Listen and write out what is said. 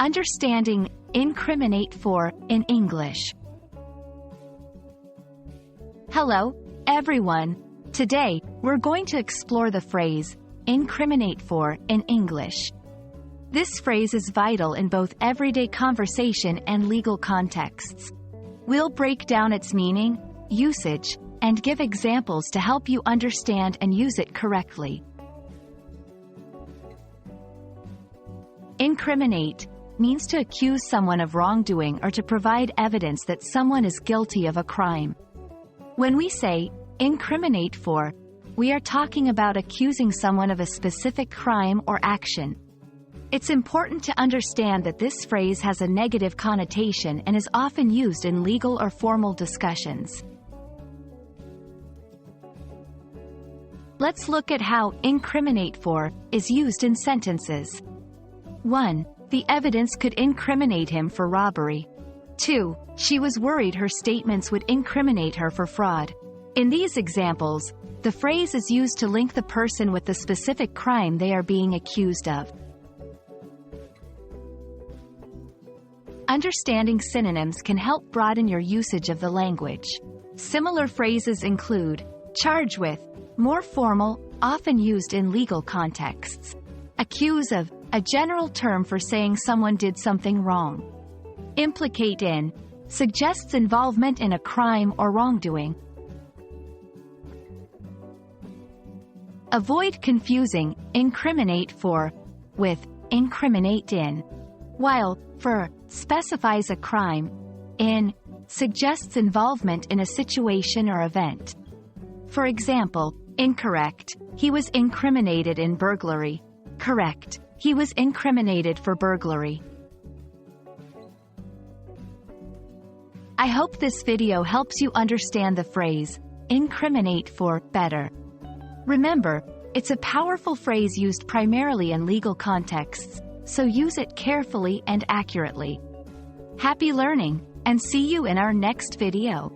Understanding incriminate for in English. Hello, everyone. Today, we're going to explore the phrase incriminate for in English. This phrase is vital in both everyday conversation and legal contexts. We'll break down its meaning, usage, and give examples to help you understand and use it correctly. Incriminate means to accuse someone of wrongdoing or to provide evidence that someone is guilty of a crime. When we say incriminate for, we are talking about accusing someone of a specific crime or action. It's important to understand that this phrase has a negative connotation and is often used in legal or formal discussions. Let's look at how incriminate for is used in sentences. 1. The evidence could incriminate him for robbery. 2. She was worried her statements would incriminate her for fraud. In these examples, the phrase is used to link the person with the specific crime they are being accused of. Understanding synonyms can help broaden your usage of the language. Similar phrases include charge with, more formal, often used in legal contexts. Accuse of, a general term for saying someone did something wrong. Implicate in, suggests involvement in a crime or wrongdoing. Avoid confusing incriminate for with incriminate in. While for specifies a crime, in suggests involvement in a situation or event. For example, incorrect, he was incriminated in burglary. Correct, he was incriminated for burglary. I hope this video helps you understand the phrase incriminate for better. Remember, it's a powerful phrase used primarily in legal contexts, so use it carefully and accurately. Happy learning, and see you in our next video.